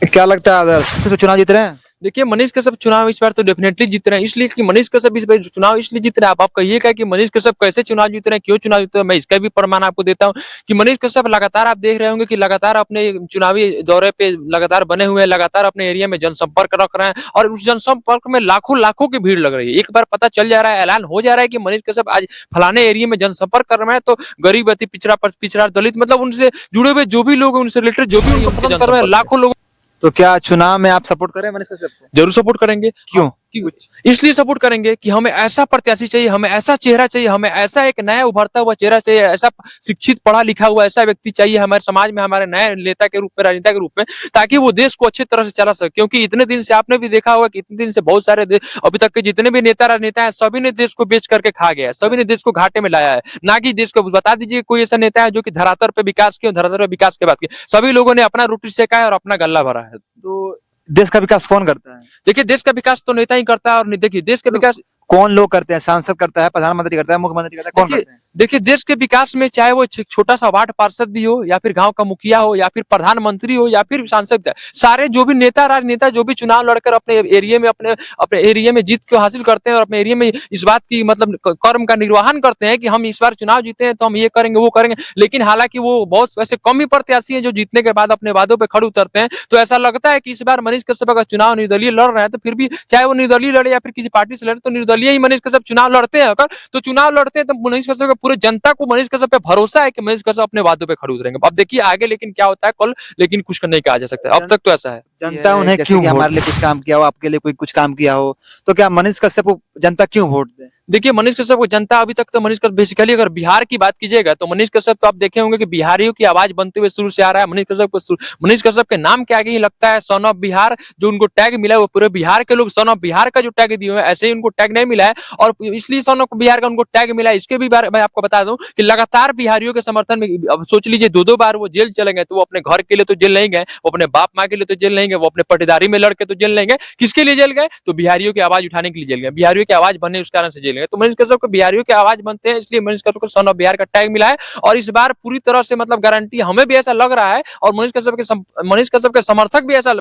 क्या लगता है आदर्श तो चुनाव जीत रहे हैं? देखिए मनीष कश्यप चुनाव इस बार तो डेफिनेटली जीत रहे हैं, इसलिए कि मनीष कश्यप इस बार चुनाव इसलिए जीत रहे हैं। आप कहिएगा कि मनीष कश्यप कैसे चुनाव जीत रहे हैं, क्यों चुनाव जीत रहे हैं, मैं इसका भी प्रमाण आपको देता हूं कि मनीष कश्यप लगातार आप देख रहे होंगे कि लगातार अपने चुनावी दौरे पे लगातार बने हुए हैं, लगातार अपने एरिया में जनसंपर्क रख रहे हैं और उस जनसंपर्क में लाखों लाखों की भीड़ लग रही है। एक बार पता चल जा रहा है, ऐलान हो जा रहा है कि मनीष कश्यप आज फलाने एरिया में जनसंपर्क कर रहे हैं, तो गरीब अति पिछड़ा दलित मतलब उनसे जुड़े हुए जो भी लोग उनसे रिलेटेड जो भी उनको पसंद कर रहे हैं, लाखों लोग तो क्या चुनाव में आप सपोर्ट करें मनीष कश्यप को? जरूर सपोर्ट करेंगे। क्यों? इसलिए सपोर्ट करेंगे कि हमें ऐसा प्रत्याशी चाहिए, हमें ऐसा चेहरा चाहिए, हमें ऐसा एक नया उभरता हुआ चेहरा चाहिए, ऐसा शिक्षित पढ़ा लिखा हुआ ऐसा व्यक्ति चाहिए हमारे समाज में, हमारे नए नेता के रूप में, राजनेता के रूप में, ताकि वो देश को अच्छी तरह से चला सके। क्योंकि इतने दिन से आपने भी देखा होगा कि इतने दिन से बहुत सारे अभी तक के जितने भी नेता राजनेता है, सभी ने देश को बेच करके खा गया है, सभी ने देश को घाटे में लाया है। ना कि देश को बता दीजिए कोई ऐसा नेता है जो कि धरातल पे विकास के धरातल पे विकास के बात की, सभी लोगों ने अपना रोटी सेका है और अपना गल्ला भरा है। तो देश का विकास कौन करता है? देखिए देश का विकास तो नेता ही करता है, और देखिए देश का विकास कौन लोग करते हैं? सांसद करता है, प्रधानमंत्री करता है, मुख्यमंत्री करता है, कौन करते हैं? देखिए देश के विकास में चाहे वो छोटा सा वार्ड पार्षद भी हो, या फिर गांव का मुखिया हो, या फिर प्रधानमंत्री हो, या फिर सांसद, सारे जो भी नेता राजनेता जो भी चुनाव लड़कर अपने एरिया में अपने एरिया में जीत को हासिल करते हैं और अपने एरिया में इस बात की मतलब कर्म का निर्वहन करते हैं कि हम इस बार चुनाव जीते हैं तो हम ये करेंगे वो करेंगे। लेकिन हालांकि वो बहुत ऐसे कम ही प्रत्याशी हैं जो जीतने के बाद अपने वादों पर खड़े उतरते हैं। तो ऐसा लगता है कि इस बार मनीष कश्यप अगर चुनाव निर्दलीय लड़ रहे हैं, तो फिर भी चाहे वो निर्दलीय लड़े या फिर किसी पार्टी से लड़े, तो निर्दलीय ही मनीष कश्यप चुनाव लड़ते हैं। अगर तो चुनाव लड़ते हैं तो मनीष कश्यप पूरे जनता को मनीष कश्यप पे भरोसा है कि मनीष कश्यप अपने वादों पे खड़े उतरेंगे। अब देखिए आगे लेकिन क्या होता है कल, लेकिन कुछ नहीं कहा जा सकता, अब तक तो ऐसा है। जनता उन्हें क्यों, हमारे लिए कुछ काम किया हो, आपके लिए कोई कुछ काम किया हो, तो क्या मनीष कश्यप को जनता क्यों वोट दे? देखिए मनीष कश्यप को जनता अभी तक तो मनीष कश्यप बेसिकली अगर बिहार की बात कीजिएगा तो मनीष कश्यप को आप देखे होंगे कि बिहारियों की आवाज बनते हुए शुरू से आ रहा है। मनीष कश्यप के नाम के आगे ही लगता है सन ऑफ बिहार, जो उनको टैग मिला है वो पूरे बिहार के लोग सन ऑफ बिहार का जो टैग दिए हुए ऐसे ही उनको टैग नहीं मिला है, और इसलिए सन ऑफ बिहार का उनको टैग मिला है। इसके भी बारे में आपको बता दूं कि लगातार बिहारियों के समर्थन में, अब सोच लीजिए दो बार वो जेल चले गए, तो वो अपने घर के लिए तो जेल नहीं गए, वो अपने बाप माँ के लिए तो जेल नहीं गए, वो अपने पटीदारी में लड़के तो जेल नहीं गए। किसके लिए जेल गए? तो बिहारियों की आवाज उठाने के लिए जेल गए, बिहारियों की आवाज बनने उस कारण से जेल गए। तो मनीष कश्यप को बिहारियों की आवाज बनते हैं, इसलिए मनीष कश्यप को सन ऑफ बिहार का टैग मिला है। और इस बार पूरी तरह से मतलब गारंटी हमें भी ऐसा लग रहा है, और मनीष कश्यप के समर्थक भी ऐसा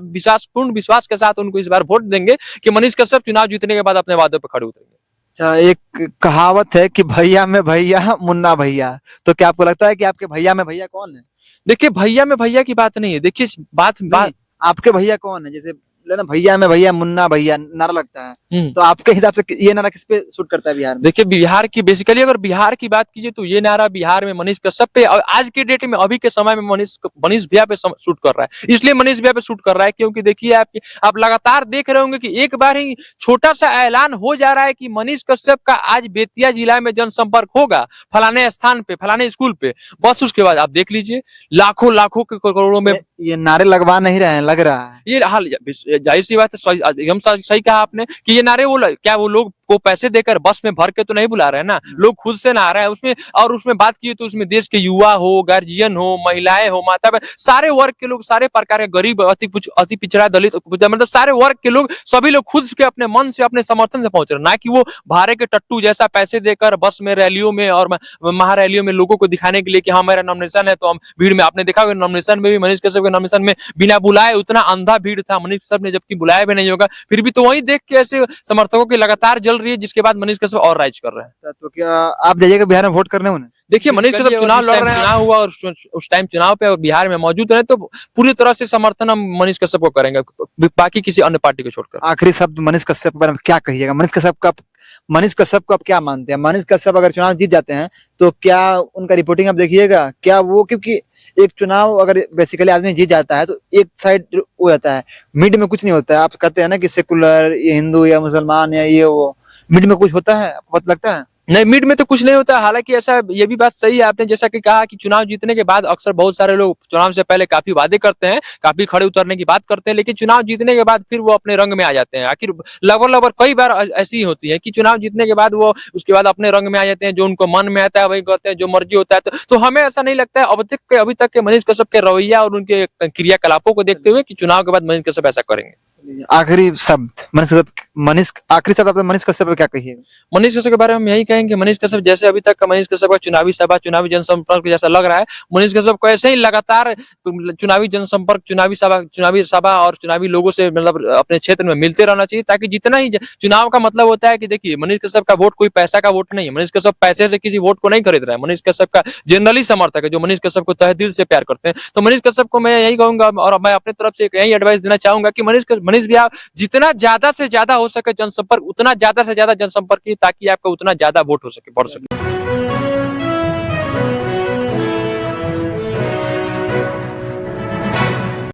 पूर्ण विश्वास के साथ उनको इस बार वोट देंगे कि मनीष कश्यप चुनाव जीतने के बाद अपने वादों पर खड़े उतरेंगे। अच्छा, एक कहावत है कि भैया में भैया मुन्ना भैया, तो क्या आपको लगता है कि आपके भैया में भैया कौन है? देखिए भैया में भैया की बात नहीं है, देखिए बात आपके भैया कौन है? जैसे ना भैया में भैया मुन्ना भैया नारा लगता है, तो आपके हिसाब से ये नारा किस पे सूट करता है बिहार में? देखिए बिहार की बेसिकली अगर बिहार की बात कीजिए तो ये नारा बिहार में मनीष कश्यप पे, और आज के डेट में अभी के समय में मनीष भैया पे सूट कर रहा है। इसलिए मनीष भैया पे सूट कर रहा है क्योंकि देखिए आप लगातार देख रहे होंगे कि एक बार ही छोटा सा ऐलान हो जा रहा है कि मनीष कश्यप का आज बेतिया जिला में जनसंपर्क होगा फलाने स्थान पे, फलाने स्कूल पे। बस उसके बाद आप देख लीजिए लाखों के करोड़ों में ये नारे लगवा नहीं रहे हैं, लग रहा है ये हाल। जाहिर सी बात है, एकदम सही कहा आपने कि ये नारे क्या वो लोग को पैसे देकर बस में भर के तो नहीं बुला रहे हैं ना, लोग खुद से ना आ रहे हैं उसमें। और उसमें बात की तो उसमें देश के युवा हो, गार्जियन हो, महिलाएं हो, माता बहन, सारे वर्ग के लोग, सारे प्रकार के गरीब, अति पिछड़ा, दलित, मतलब सारे वर्ग के लोग, सभी लोग खुद के अपने मन से अपने समर्थन से पहुंच रहे, ना कि वो भाड़े के टट्टू जैसा पैसे देकर बस में, रैलियों में और महारैलियों में लोगों को दिखाने के लिए कि हाँ मेरा नॉमिनेशन है। तो हम भीड़ में आपने देखा नॉमिनेशन में भी मनीष कश्यप के नॉमिनेशन में बिना बुलाए उतना अंधा भीड़ था मनीष कश्यप ने, जबकि बुलाया भी नहीं होगा, फिर भी तो वही देख के ऐसे समर्थकों की लगातार जल रही है, जिसके बाद मनीष कश्यप और राइज कर रहे हैं। तो क्या आप जाइएगा बिहार में वोट करने उन्हें? देखिए मनीष कश्यप चुनाव लड़ रहे हैं, चुनाव हुआ और उस टाइम चुनाव पे और बिहार में मौजूद रहे, तो पूरी तरह से समर्थन हम मनीष कश्यप को करेंगे, बाकी किसी अन्य पार्टी को छोड़कर। आखिरी शब्द मनीष कश्यप के बारे में क्या कहिएगा? मनीष कश्यप को आप क्या मानते हैं? मनीष कश्यप अगर चुनाव जीत जाते हैं तो क्या उनका रिपोर्टिंग आप देखिएगा? क्या वो, क्योंकि एक चुनाव अगर बेसिकली आदमी जीत जाता है तो एक साइड हो जाता है, मिड में कुछ नहीं होता है। आप कहते हैं ना कि सेकुलर, ये हिंदू या मुसलमान या ये वो, मिड में कुछ होता है? आपको पता लगता है? नहीं, मिड में तो कुछ नहीं होता। हालांकि ऐसा, ये भी बात सही है आपने जैसा कि कहा कि चुनाव जीतने के बाद अक्सर बहुत सारे लोग चुनाव से पहले काफी वादे करते हैं, काफी खड़े उतरने की बात करते हैं, लेकिन चुनाव जीतने के बाद फिर वो अपने रंग में आ जाते हैं। आखिर लगभग कई बार ऐसी होती है कि चुनाव जीतने के बाद वो उसके बाद अपने रंग में आ जाते हैं, जो उनको मन में आता है वही करते हैं, जो मर्जी होता है। तो हमें ऐसा नहीं लगता है अभी तक के मनीष कश्यप के रवैया और उनके क्रियाकलापों को देखते हुए कि चुनाव के बाद मनीष कश्यप ऐसा करेंगे। आखिरी शब्द मनीष, आखिरी शब्द आपने मनीष कश्यप पे क्या कहिएगा? मनीष कश्यप के बारे में हम यही कहेंगे, मनीष कश्यप जैसे अभी तक का मनीष कश्यप का चुनावी सभा, चुनावी जनसंपर्क जैसा लग रहा है, मनीष कश्यप को ऐसे ही लगातार चुनावी जनसंपर्क, चुनावी सभा और चुनावी लोगों से मतलब अपने क्षेत्र में मिलते रहना चाहिए, ताकि जितना ही चुनाव का मतलब होता है कि देखिए मनीष कश्यप का वोट कोई पैसा का वोट नहीं है। मनीष कश्यप पैसे से किसी वोट को नहीं खरीद रहा है। मनीष कश्यप का जनरली समर्थक है जो मनीष कश्यप को तहे दिल से प्यार करते हैं। तो मनीष कश्यप को मैं यही कहूंगा और मैं अपनी तरफ से यही एडवाइस देना चाहूंगा कि मनीष भैया जितना ज्यादा से ज्यादा हो सके जनसंपर्क, उतना ज्यादा से ज्यादा जनसंपर्क कीजिए, ताकि आपका उतना ज्यादा वोट हो सके, बढ़ सके।